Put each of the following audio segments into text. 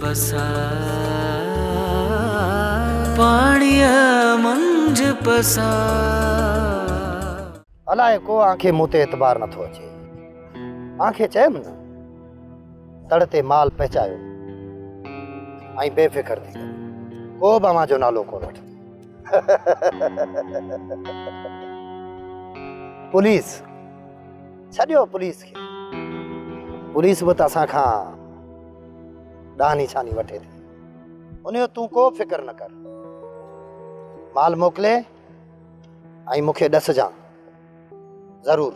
पसा पाणीअ मंझ पसा। अलाए को आंखे मुँह ते एतबार नथो अचे। आंखे चयमि न तड़ ते माल पहुचायो ऐं बेफ़िक्र थी करे को बि अव्हां जो नालो कोन वठंदो। पुलिस छॾियो पुलिस खे, पुलिस बि त असां खां ॾाहनी छानी वठे थी। उनजो तूं को फिक्र न कर, माल मोकिले ऐं मूंखे ॾसजां ज़रूर,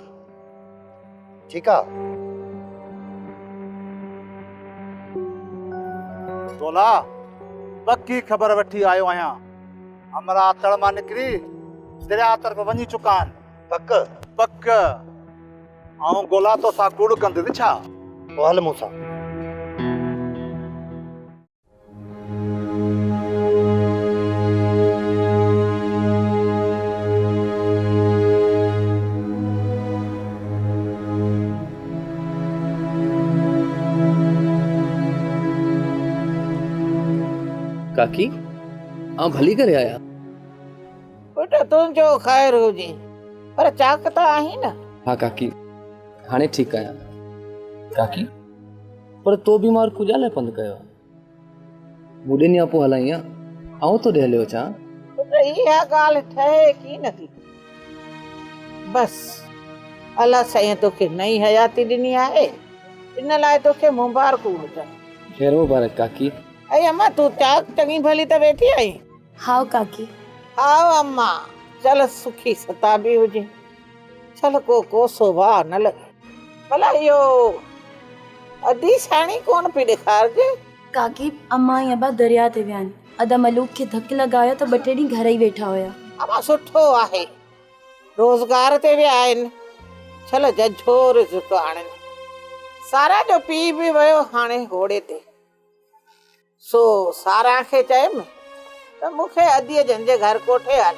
ठीकु आहे? बोला पक्की ख़बर वठी आयो आहियां। हमरा तड़ मां निकिरी दरिया तरफ़ वञी चुका आहिनि। पक पक ऐं गोला तो सा कूड़ कंदे छा? पोइ हल मूं सां। काकी आउं भली करे आया। पुट तुंहिंजो ख़ैर हुजे, पर चाक त आहीं न। हाँ काकी हाणे ठीकु आहियां। काकी पर तो बीमार कुजा लाइ पंधु कयो? मुॾे ॾींहं पोइ हलाई आउं तो ॾे हलियो अचां। पुट इहा ॻाल्हि ठहे की नथी? बस अलाह साईं तोखे नई हयाती ॾिनी आहे, इन लाइ तोखे मुबारकूं हुजनि। ख़ैर मुबारक काकी। ऐं अम्मा तूं चाक चङी भली त वेठी आई? हाँ काकी। हाँ अम्मा, चल सुखी सताबी हुजे, चल को कोसो वाह न लगे। भला इहो अधी साणी कोन पई ॾेखारजे? काकी अम्मा ये बा दरिया ते विया आहिनि। अदा मलूक खे धक लॻायो त ॿ टे ॾींहं घर ई वेठा हुया। अम्मा सुठो आहे, रोज़गार ते विया आहिनि, चल जझो रिज़्क़ आणनि। सारा जो पीउ बि वियो हाणे घोड़े ते, सो सारा खे चयमि त मूंखे अधीअ जंहिंजे घर कोठे हल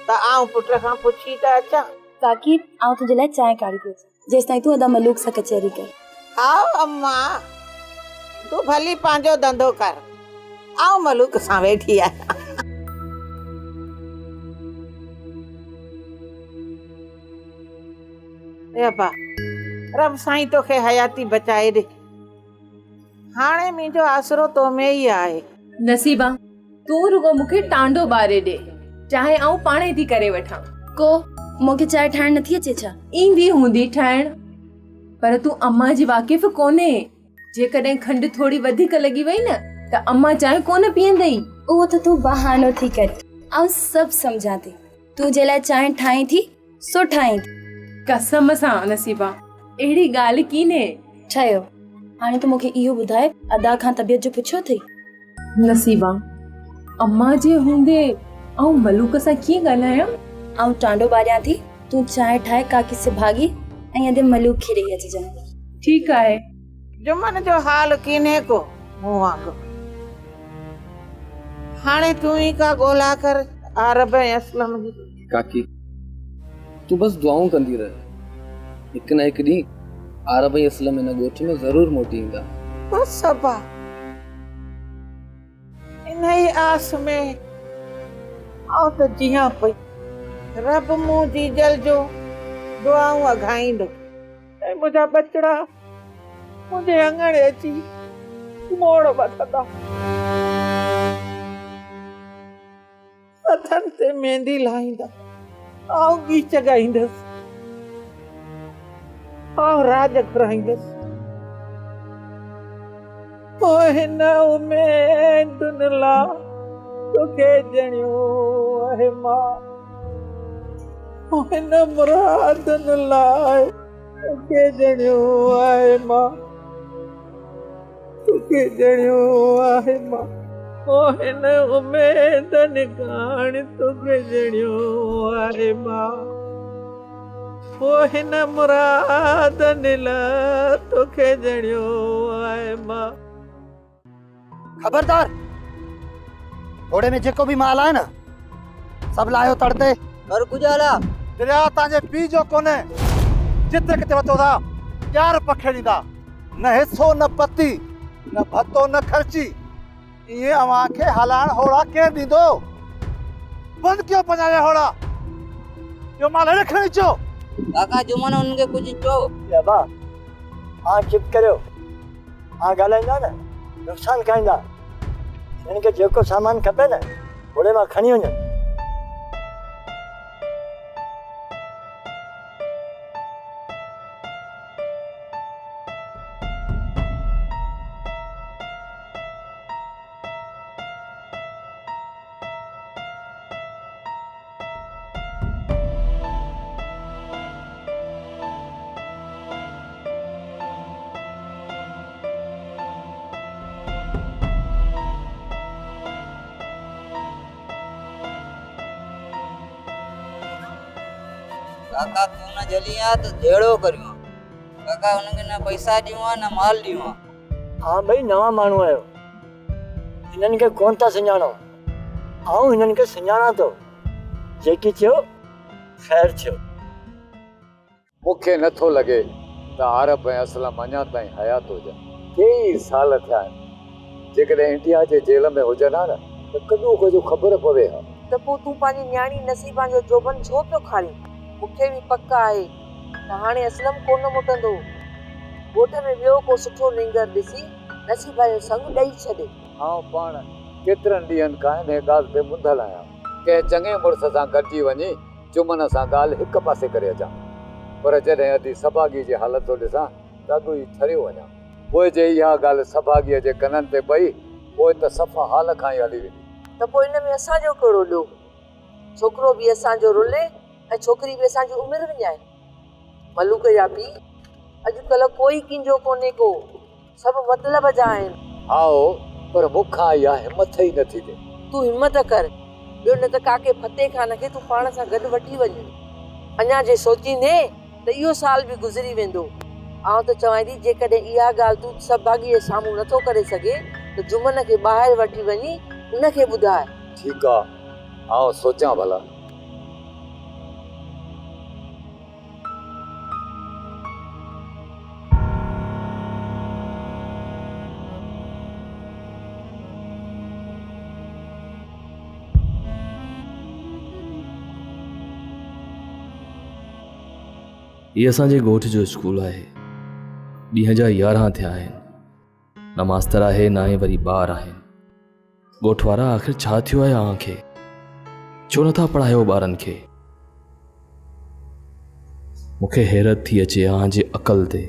त आउं पुट खां पुछी त अचां। काकी आउं तुंहिंजे लाइ चांहि काढ़ी थी अचां, जेसि ताईं तूं अदा मलूक सां कचहरी कर। हाँ अम्मा, तूं भली पंहिंजो धंधो कर, आउं मलूक सां वेठी आहियां। अब्बा रब साईं तोखे हयाती बचाए ॾे। हाणे मुंहिंजो आसरो तो में ई आहे। नसीबा तूं रुगो मूंखे टांडो ॿारे ॾे, चाहे आउं पाणे थी करे वठां। को मूंखे चांहि ठाहिण नथी अचे छा? ईंदी हूंदी ठाहिण, पर तूं अम्मा जी वाक़िफ़ कोन्हे। जेकॾहिं खंडु थोड़ी वधीक लॻी वई न त अम्मा चांहि कोन पीअंदई। उहो त तूं बहानो थी करे, आउं सभु सम्झां थी। तूं जे लाइ चांहि ठाहीं थी सो ठाहीं थी। कसम सां नसीबा अहिड़ी ॻाल्हि कीन्हे। ठहियो। हाणे तूं मूंखे इहो ॿुधाए, अदा खां तबियत जो पुछियो अथई? नसीबा अम्मा जे हूंदे आउं मलूक सां कीअं ॻाल्हायां? आउं टांडो ॿारियां थी, तूं चांहि ठाहे काकी से भागी ऐं अॼु मलूक खे ॾेई अचिजांइ। ठीकु आहे। जुमन जो हाल कीने को मूं वांगुरु। हाणे तूं ई का ॻोल्हा कर अरब ऐं असलम जी। काकी तूं बस दुआऊं कंदी रह, हिकु न हिकु ॾींहुं अरब ऐं असलम हिन ॻोठ में ज़रूर मोटी ईंदा। बस अब्बा, इन ई आस में आउं त जियां पई। रब मूं जी जल जो दुआऊं अघाईंदो ऐं मुंहिंजा बचड़ा मुंहिंजे अंगणे अची मोड़ वठंदा। हथनि ते मेहंदी लाहींदा, आउं गीच ॻाईंदसि, आउं राज घुराईंदसि। ओ हिन उमेदुनि लाइ तोखे ॼणियो आहे मां, ओ हिन मुरादुनि लाइ तोखे ॼणियो आहे मां, तोखे ॼणियो आहे मां। ओ हिन उमेदनि काण तोखे ॼणियो आहे मां, ओ हिन मुरादनि लाइ तोखे ॼणियो आहे मां। खबरदार, घोड़े में जेको भी माल आहे न सब लायो तड़ते। और गुजाला दरिया तांजे पी जो कोने, जिते किते वतो था यार पखेड़ींदा, न हिस्सो न पत्ती, न भत्तो न खर्ची ये अवां खे हलाइण होड़ा केर ॾींदो? बंदि कयो पंहिंजा होड़ा। इहो माल हेॾे खणी अचो। काका जुमन उनके कुछ चो। या बा हाँ चुप करो। हाँ ॻाल्हाईंदा न नुक़सानु खाईंदा। हिननि खे जेको सामान खपे न होड़े मां खणी वञो। काका तू न जली आ तो जेड़ो करियो। काका उनके न पैसा ॾियूं न माल ॾियूं। हाँ भाई नवां माण्हू आहियो हिननि खे कोन था सुञाणो। आऊं हिननि खे सुञाणा थो। जेकी थियो ख़ैर थियो। मूंखे नथो लॻे त आरब ऐं असलम अञा ताईं हयात हुजनि। कई साल थिया आहिनि। जेकॾहिं इंडिया जे जेल में हुजनि हा न त कॾो कुझु ख़बर पवे हा। त पोइ तूं पंहिंजी न्याणी नसीबा जो जोबन छो पियो खारी? मूंखे बि पक आहे त हाणे असलम कोन मोटंदो। ॻोठ में ॿियो को सुठो लिंगर ॾिसी नसीबा जो संग ॾेई छॾे। आउं पाण केतिरनि ॾींहंनि खां हिन ॻाल्हि ते मुंधल आहियां। कंहिं चङे मुड़ुस सां गॾिजी वञी जुमन सां ॻाल्हि हिकु पासे करे अचां। पर जॾहिं अधी सभागी जी हालत थो ॾिसां त अॻु ई ठरियो वञां। पोइ जे इहा ॻाल्हि सभागीअ जे कननि ते पई पोइ त सफ़ा हाल खां ई हली वेंदी। त पोइ हिन में असांजो कहिड़ो ॾोह? छोकिरो बि असांजो रुले ऐं छोकिरी बि असांजी उमिरि विञाए। मलूक जा पी अॼुकल्ह कोई कंहिंजो कोन्हे को। सभु मतिलब जा आहिनि। आओ पर मूंखां इहा हिमत ई नथी थिए। तूं हिमत कर। ॿियो न त काके फतेह खान खे तूं पाण सां गॾु वठी वञ। अञा जे सोचींदे त इहो साल बि गुज़री वेंदो। आउं त चवां थी जेकॾहिं इहा ॻाल्हि तूं सभु भाॻीअ जे साम्हूं नथो करे सघे त जुमन खे ॿाहिरि वठी वञी उनखे ॿुधाए। ठीकु आहे आउं सोचां भला। ये असांजे ॻोठ जो स्कूल आहे। ॾींहं जा 11 थिया आहिनि। न मास्तर आहे न ई वरी ॿार आहिनि। ॻोठ वारा आख़िर छा थियो आहे आं खे? छो नथा पढ़ायो ॿारनि खे? मूंखे हैरत थी अचे आं जे अक़ल ते।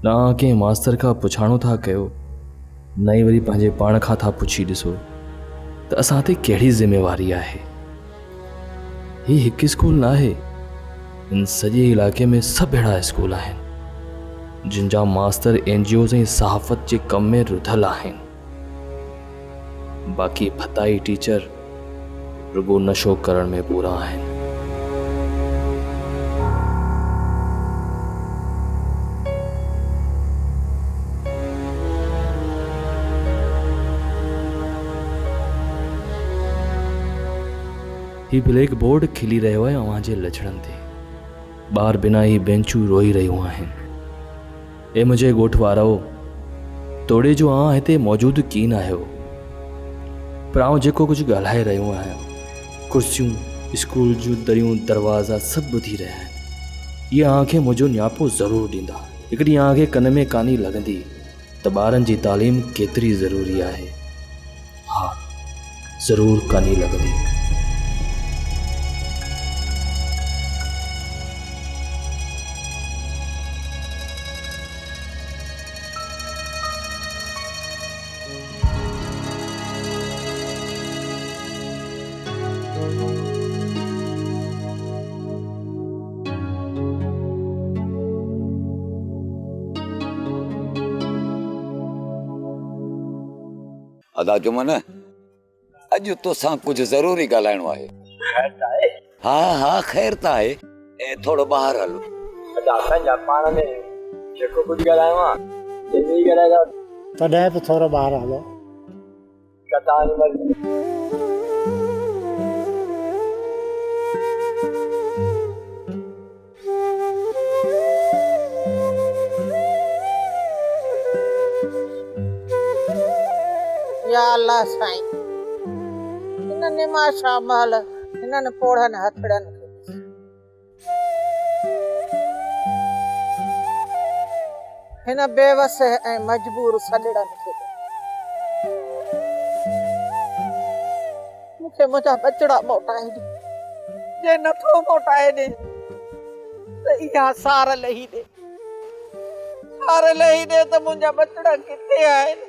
न आं कंहिं मास्तर खां पुछाणो था कयो न ई वरी पंहिंजे पाण खां था पुछी ॾिसो त असां ते कहिड़ी ज़िम्मेवारी आहे। ही हिकु स्कूल न आहे। इन सॼे इलाइक़े में सभु अहिड़ा स्कूल आहिनि जिन जा मास्तर NGOs ऐं सहाफ़त जे कम में रुधल आहिनि। बाक़ी फताई टीचर रुगो नशो करण में पूरा आहिनि। ही ब्लैक बोर्ड खिली रहियो आहे अव्हां जे लछड़नि ते। ॿार बिना ही बेंचूं रोई रहियूं आहिनि। ए मुंहिंजे ॻोठ वारो तोड़े जो आं हिते मौजूदु कीन आहियो। पर आउं जेको कुझु ॻाल्हाए रहियो आहियां कुर्सियूं स्कूल जूं दरियूं दरवाज़ा सभु ॿुधी रहिया आहिनि। इहे आं खे मुंहिंजो न्यापो ज़रूरु ॾींदा। हिकिड़ी आं खे कन में कानी लॻंदी त ॿारनि जी तालीम केतिरी ज़रूरी आहे। हा ज़रूरु कानी लॻंदी। अदा जुमन अॼु तोसां कुझु ज़रूरी ॻाल्हाइणो आहे। ख़ैर त आहे? हा हा ख़ैर त आहे। ऐं थोरो ॿाहिरि हलो। अदा पंहिंजा पाण में जेको कुझु ॻाल्हाइणो आहे जल्दी ॻाल्हाए तॾहिं बि थोरो ॿाहिरि हलो। कतार या अल्लाह साईं, हिन निमाशा महल हिननि पोड़नि हथड़नि खे हिन बेवस ऐं मजबूर सॾड़नि खे मूंखे मुंहिंजा बचड़ा मोटाए ॾे। जे नथो मोटाए ॾे त इहा सार लही ॾे। सार लही ॾे त मुंहिंजा बचड़ा किथे आहिनि,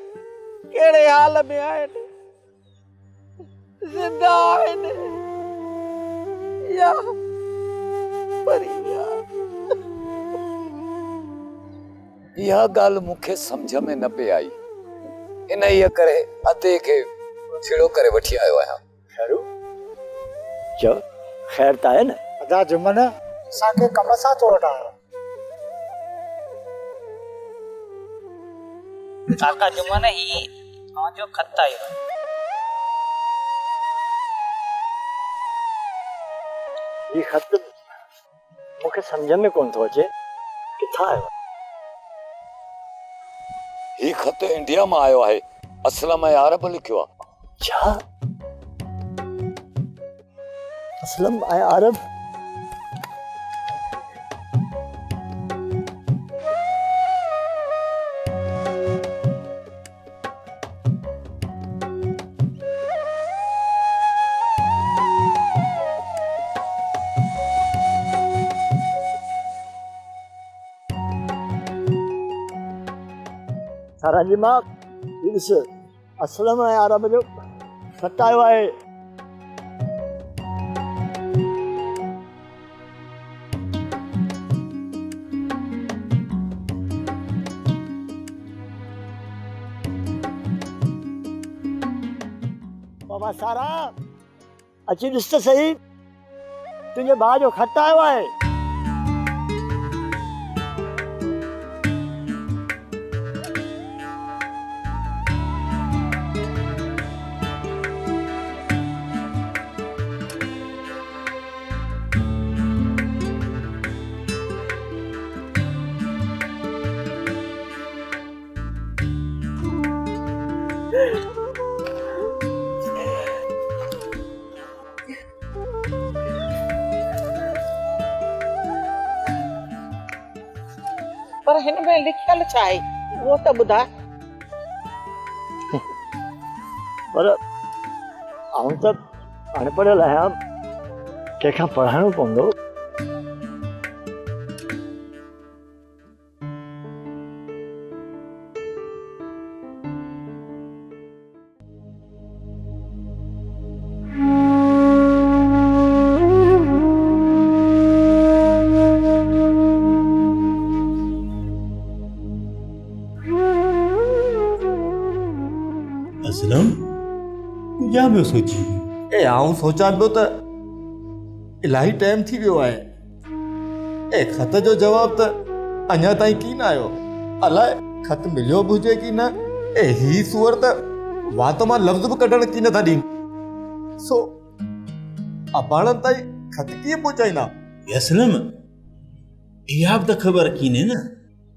कहिड़े हाल में आहिनि, ज़िंदा आहिनि या मरी विया। इहा ॻाल्हि मूंखे सम्झ में न पई आई, इन ई करे अते खे छेड़ो करे वठी आयो आहियां। खैरू चओ, ख़ैर त आहे न? अदा जुमन असांखे कम सां थो वठायो। काका जुमन ही तव्हांजो खत आयो आहे। ही खत मूंखे सम्झ में कोन थो अचे, किथां आयो? ही खत इंडिया मां आयो आहे, असलम ऐं अरब लिखियो आहे। छा? असलम ऐं अरब? सारा जी मां ॾिस, असलम ऐं अरब जो खत आयो आहे। बाबा सारा अची ॾिस त सही, तुंहिंजे भाउ जो खत आयो आहे। पर हिन में लिखियल छा आहे उहो त ॿुधा। पर आउं त अनपढ़ियल आहियां, कंहिंखां पढ़ाइणो पवंदो। असलम तुंहिंजा पियो सोची? आऊं सोचां पियो त इलाही टाइम थी वियो आहे, खत जो जवाब त अञा ताईं कीन आयो। अलाए खत मिलियो बि हुजे की न। ही सूअर त वात मां लफ़्ज़ बि कढण की नथा ॾीन। सो अबाणनि ताईं खत कीअं पहुचाईंदा? असलम इहा बि त ख़बर कीने न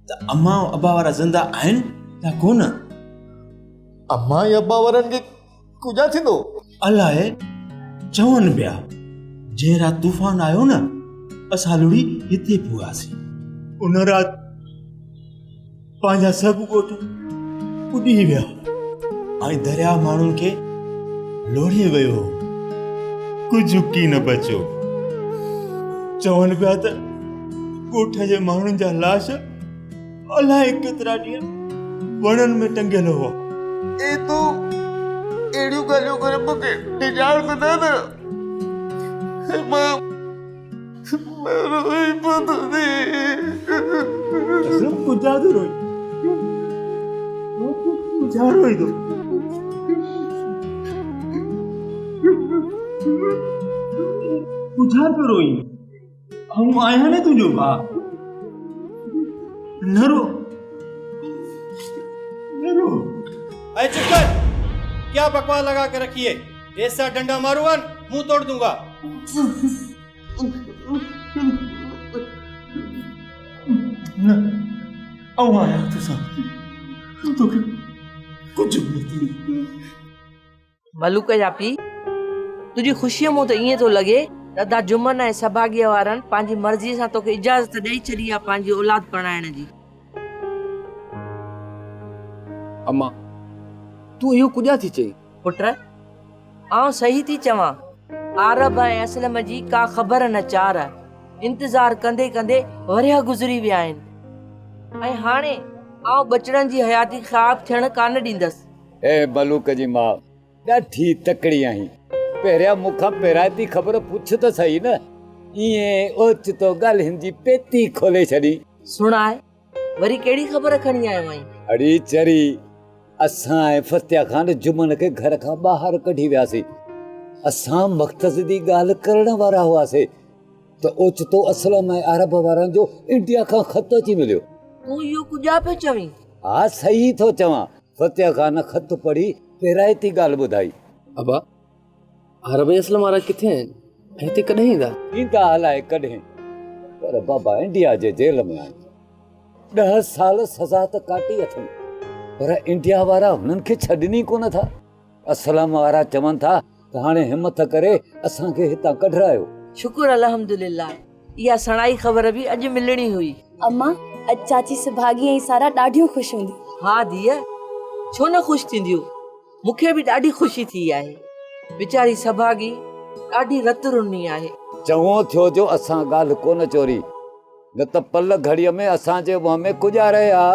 त अम्मा ऐं अबा वारा ज़िंदा आहिनि या कोन। अम्मा या अब्बा वारनि खे कुझा थींदो? अलाए चवनि पिया जंहिं राति तूफ़ान आयो न, असां लुड़ी हिते पियो हुआसीं। उन राति पंहिंजा सभु ॻोठ उॾी विया ऐं दरिया माण्हुनि खे लोढ़े वियो, कुझु की न बचियो। चवनि पिया त ॻोठ जे माण्हुनि जा लाश अलाए केतिरा ॾींहं वणनि में टंगियल हुआ। तूं अहिड़ियूं ॻाल्हियूं करे मूंखे डिॼाड़ कंदा न, मां रोई पवंदी। कुझा थो रोई, कुझा रोई थो। कुझा पियो रोई? आऊं आहियां न तुंहिंजो भाउ। न रो, न रो। अरे चुप कर, क्या बकवास लगा के रखी है? ऐसा डंडा मारूंगा मुंह तोड़ दूंगा। न आऊं आया तुसा, कुछ भी थी। मलूक जा पी तुझी ख़ुशीअ मूं त ईअं थो लॻे दादा जुमन ऐं सभाॻीअ वारनि पंहिंजी मर्ज़ीअ सां तोखे इजाज़त ॾेई छॾी आहे पंहिंजी औलाद पढ़ाइण जी। अम्मा तूं इहो कुॾा थी चई? पुट आउं सही थी चवां, आरब ऐं असलम जी का ख़बर न चार, इंतज़ार कंदे कंदे वरिया गुज़री विया आहिनि ऐं हाणे आउं बचड़नि जी हयाती ख़राब थियण कान ॾींदसि। ए मलूक जी मां ॾाढी तकड़ी आहीं, पहिरियां मूंखां पहिराइती ख़बर पुछ त सही न। ईअं ओचितो ॻाल्हियुनि जी पेती खोले छॾी। सुणाए वरी कहिड़ी ख़बर खणी आयो आहीं? अड़ी चरी असां ऐं फतिया ख़ान जुमन खे घर खां ॿाहिरि कढी वियासीं। असां मक़सद जी ॻाल्हि करण वारा हुआसीं त ओचितो असलम ऐं अरब वारनि जो इंडिया खां ख़त अची मिलियो। तूं इहो कुॾा पियो चवीं? हा सही थो चवां। फतिया ख़ान ख़त पढ़ी पहिराइती ॻाल्हि ॿुधाई। अबा अरब ऐं असलम वारा किथे आहिनि ऐं हिते कॾहिं ईंदा? ईंदा हलाए कॾहिं, पर बाबा इंडिया जे जेल में आहिनि। 10 साल सज़ा त काटी अथनि, पर इंडिया वारा हुननि खे छॾनि ई कोन था। असलम वारा चवनि था त हाणे हिमत करे असांखे हितां कढरायो। शुक्र अल्हम्दुलिल्लाह, इहा सणाई ख़बर बि अॼु मिलणी हुई। अम्मा अॼु चाची सुभागी ऐं सारा ॾाढियूं ख़ुशि हूंदी। हा धीअ, छो न ख़ुशि थींदियूं, मूंखे बि ॾाढी ख़ुशी थी आहे। वीचारी सभागी ॾाढी रत रुनी आहे। चङो थियो जो असां ॻाल्हि कोन चोरी, न त पल घड़ीअ में असांजे मुंहं में कुॼारे आ।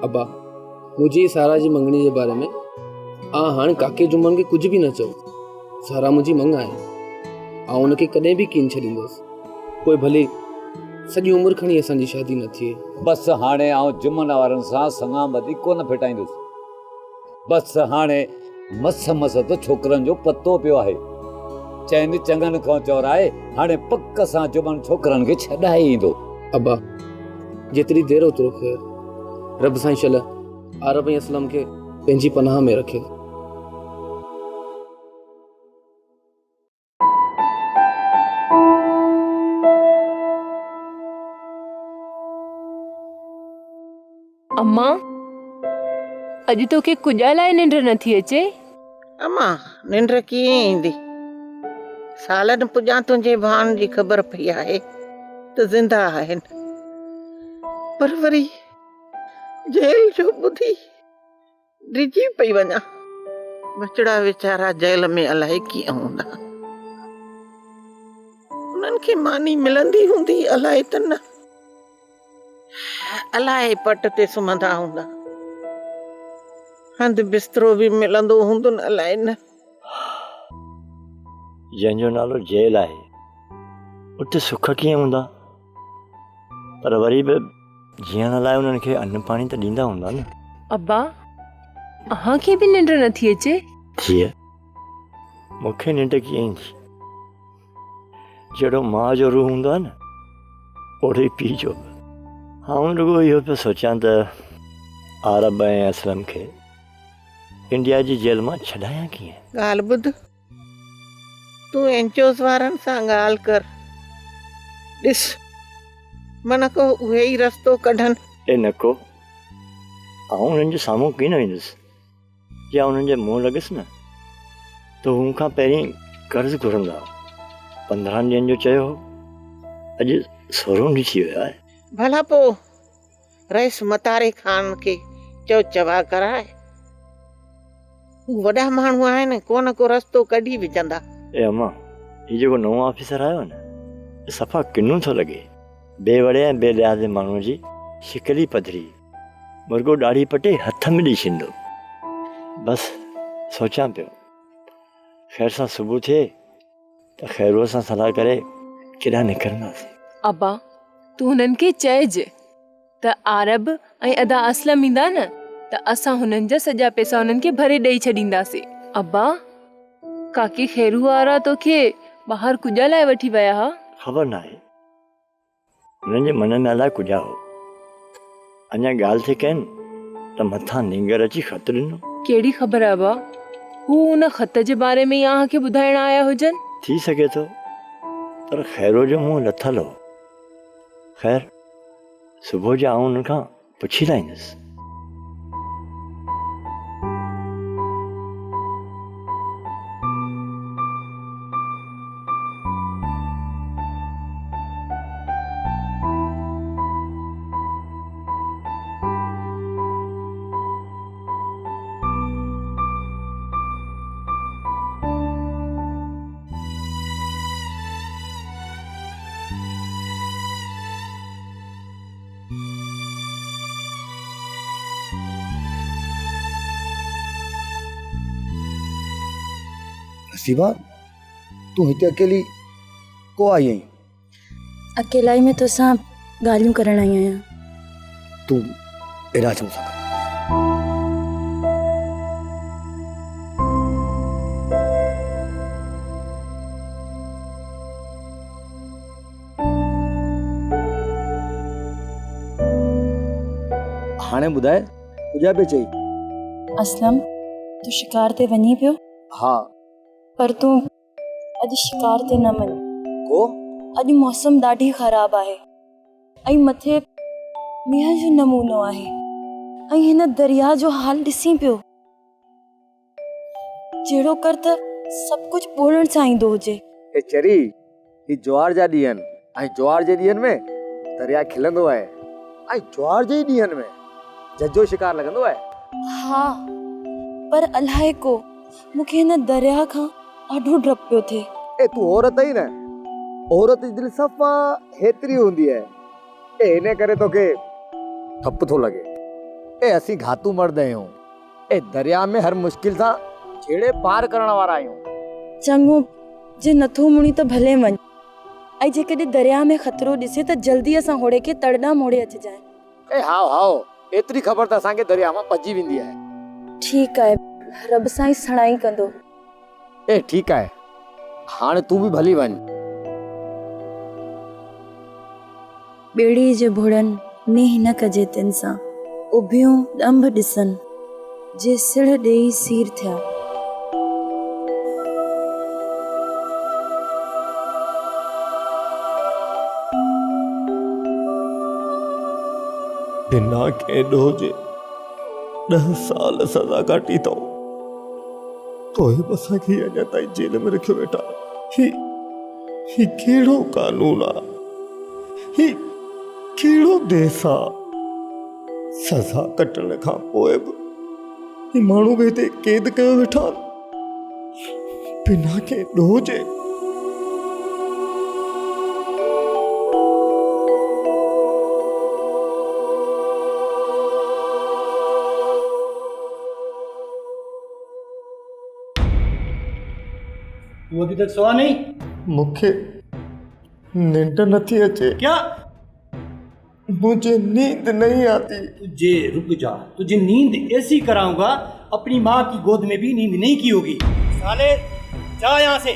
अबा मुंहिंजी सारा जी मंगणी जे बारे में हाणे काके जुमन खे कुझु बि न चओ। सारा मुंहिंजी मंग आहे, आउं हुनखे कॾहिं बि कीन छॾींदुसि, पोइ भले सॼी उमिरि खणी असांजी शादी न थिए। बसि हाणे आउं जुमन वारनि सां संगामती कोन फिटाईंदुसि। बसि हाणे मस मस त छोकिरनि जो पतो पियो आहे। चइनि चङनि खां चौराए हाणे पक सां जुमन छोकिरनि खे छॾाए ईंदो। अबा जेतिरी देरि ओतिरो ख़ैर, रब साईं शल अरब ऐं असलम खे पंहिंजी पनाह में रखे। अम्मा अॼु तोखे कुॼा लाइ निंड नथी अचे? अम्मा निंड कीअं ईंदी, सालनि पुॼा तुंहिंजे भाउनि जी ख़बर पई आहे त ज़िंदा आहिनि, पर वरी जेल जो ॿुधी डिॼी पई वञा। बचड़ा वीचारा जेल में अलाए कीअं हूंदा, उन्हनि खे मानी मिलंदी हूंदी अलाए त न, अलाए पट ते सुम्हंदा हूंदा, हंधि बिस्तरो बि मिलंदो हूंदो न अलाए न। जंहिंजो नालो जेल आहे उते सुख कीअं हूंदा, पर वरी बि जीअण लाइ उन्हनि खे अन्न पाणी त ॾींदा हूंदा न। अब्बा खे बि निंड नथी अचे? धीअ मूंखे निंड कीअं ईंदी, जहिड़ो माउ जो रूह हूंदो आहे न ओड़ो ई पीउ जो बि। आउं रुॻो इहो पियो सोचियां त अरब ऐं असलम खे इंडिया जी जेल मां छॾायां कीअं। ॻाल्हि ॿुध, तूं एनजीओस वारनि सां ॻाल्हि कर, ॾिस मन को उहे ई रस्तो कढनि। ए नको, आउं उन्हनि जे साम्हूं कीअं न वेंदुसि, या उन्हनि जे मुंहुं लॻियुसि न त हू खां पहिरीं कर्ज़ु घुरंदा। 15 ॾींहंनि जो चयो हो, अॼु 16 ॾींहं थी विया आहे। भला पोइ रईस मतारे खान खे चओ चवा कराए, वॾा माण्हू आहिनि, कोन को रस्तो कढी विझंदा। ए अम्मा, हीउ जेको नओं ऑफिसर आयो न सफ़ा किन्नू थो लॻे, बेवड़े ऐं बेलियाज़े माण्हूअ जी शिकिल ई पधरी, मुर्गो ॾाढ़ी पटे हथ में ॾेई छॾींदो। बसि सोचां पियो ख़ैर सां सुबुह थिए त ख़ैरूअ सां सलाह करे केॾांहुं निकिरंदासीं। अब्बा तूं हुननि खे चइजे त अरब ऐं अदा असलम ईंदा न त असां हुननि जा सॼा पैसा हुननि खे भरे ॾेई छॾींदासीं। अब्बा काके खैरू वारा तोखे ॿाहिरि कुॼा लाइ वठी विया हा? ख़बर न आहे, हुननि जे मन में अलाए कुॼा हो। अञा ॻाल्हि थी कनि त मथां नींगर अची ख़त ॾिनो। कहिड़ी ख़बर आहे अब्बा, हू हुन ख़त जे बारे में या खे ॿुधाइण आया हुजनि? थी सघे थो, पर खैरो जो मुंहुं लथल हो। ख़ैर सुबुह जो आउं हुन खां पुछी लाहींदुसि। शिवा तू हिते अकेली को आई आई? अकेलाई में तोसां ॻाल्हियूं करण आई आहियां। तू एड़ा छो सका? हाणे ॿुधाए तुंहिंजा पे चई। असलम तू शिकार ते वञी पियो? हाँ। पर तूं अॼु शिकार ते न वञ। को? अॼु मौसम ॾाढी ख़राब आहे ऐं मथे मींहं जो नमूनो आहे ऐं हिन दरिया जो हाल ॾिसी पियो। जहिड़ो कर त सभु कुझु ॿोलण सां ईंदो हुजे। ए चरी ही ज्वार जा ॾींहं आहिनि ऐं ज्वार जे ॾींहंनि में दरिया खिलंदो आहे ऐं ज्वार जे ॾींहंनि में जजो शिकार लॻंदो आहे। हाँ पर अलाए को मूंखे हिन दरिया खां ॾाढो डप पियो थिए। ए तू औरत आई न, औरत जी दिलि सफ़ा हेतिरी हूंदी आहे। ए हिन करे तोखे ठप थो लॻे। ए असीं घातू मर्द आहियूं। ए दरिया में हर मुश्किल सां छेड़े पार करण वारा आहियूं। चङो जे नथो मुणी त भले वञ ऐं जेकॾहिं दरिया में ख़तरो ॾिसे त जल्दी असां होड़े खे तड़ना मोड़े अचिजांइ। ए हाओ हाओ एतिरी ख़बर त असांखे दरिया मां भॼी वेंदी आहे। ठीकु आहे रब सां ई सणाई कंदो। ए ठीकु आहे हाणे तू बि भली वञ। ॿेड़ी जे भुड़नि मींह न कजे तिन सां उभियूं ॾंभ ॾिसनि जे सिड़ ॾेई सीर थिया। बिना के ॾोह 10 साल सज़ा काटी अथऊं तो असांखे अञा ताईं जेल में रखियो वेठा। ही कहिड़ो कानून आहे? ही कहिड़ो देश आहे? सज़ा कटण खां पोइ बि ही माण्हू खे हिते क़ैद कयो वेठा बिना के ॾोह जे। तू अभी तक सोया नहीं? मुझे नींद नथी अचे। क्या? मुझे नींद नहीं आती। तुझे रुक जा, तुझे नींद ऐसी कराऊंगा अपनी माँ की गोद में भी नींद नहीं की होगी। साले जा यहाँ से।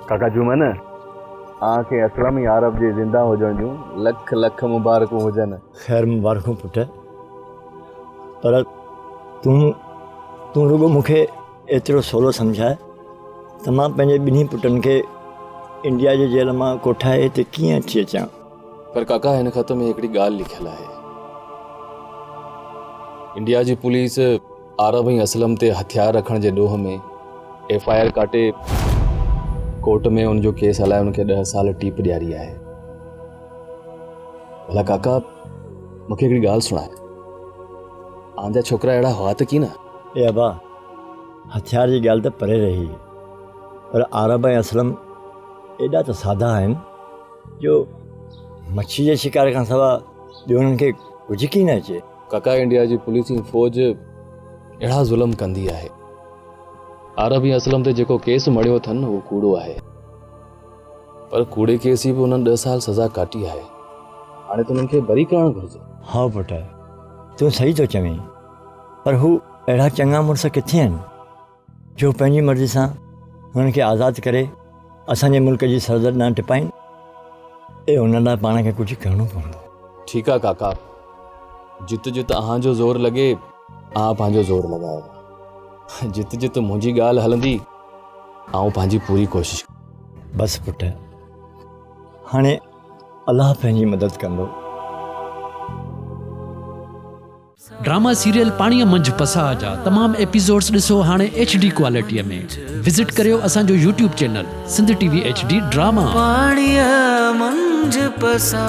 काका जुमन आंखे असलम यारब जे ज़िंदा हुजण जूं लख लख मुबारकूं हुजनि। ख़ैर मुबारकूं पुट, पर तूं रुगो मूंखे एतिरो सवलो सम्झाए त मां पंहिंजे ॿिन्ही पुटनि खे इंडिया जे जेल मां कोठाए हिते कीअं अची अचां। पर काका हिन ख़त में हिकिड़ी ॻाल्हि लिखियलु आहे। इंडिया जी पुलिस आरब ऐं असलम ते हथियार रखण जे ॾोह में FIR काटे कोर्ट में उनजो केस हलाए उनखे 10 साल टीप ॾियारी आहे। भला काका मूंखे हिकिड़ी ॻाल्हि सुणाए, आंजा छोकिरा अहिड़ा हुआ त की न? ए अबा हथियार जी ॻाल्हि त परे रही, पर आरब ऐं असलम एॾा त सादा आहिनि जो मच्छी जे शिकार खां सवाइ ॿियो उन्हनि खे कुझु की न अचे। काका इंडिया जी पुलिस ऐं फ़ौज अहिड़ा ज़ुल्म कंदी आहे। आरब ऐं असलम ते जेको केस मड़ियो अथनि उहो कूड़ो आहे, पर कूड़े केस जी बि उन्हनि 10 साल सज़ा काटी आहे। हाणे त उन्हनि खे बरी करणु घुरिजे। हा पुट तूं सही थो चवीं, पर हू अहिड़ा चङा मुड़ुस किथे आहिनि जो पंहिंजी मर्ज़ी सां हुननि खे आज़ादु करे असांजे मुल्क जी सरहद न टिपाइनि। ऐं हुन लाइ पाण खे कुझु करिणो पवंदो। ठीकु आहे काका, जित जित अहांजो ज़ोर लॻे आउं पंहिंजो ज़ोर लॻायो। जित जित मुंहिंजी ॻाल्हि हलंदी आउं पंहिंजी पूरी कोशिशि। बसि पुट, हाणे अलाह पंहिंजी मदद कंदो। ड्रामा सीरियल पाणीअ मंझि पसा जा तमाम एपिसोड्स ॾिसो हाणे HD क्वालिटीअ में। विज़िट करियो असांजो YouTube channel Sindh TV HD drama. पाणीअ मंझि पसा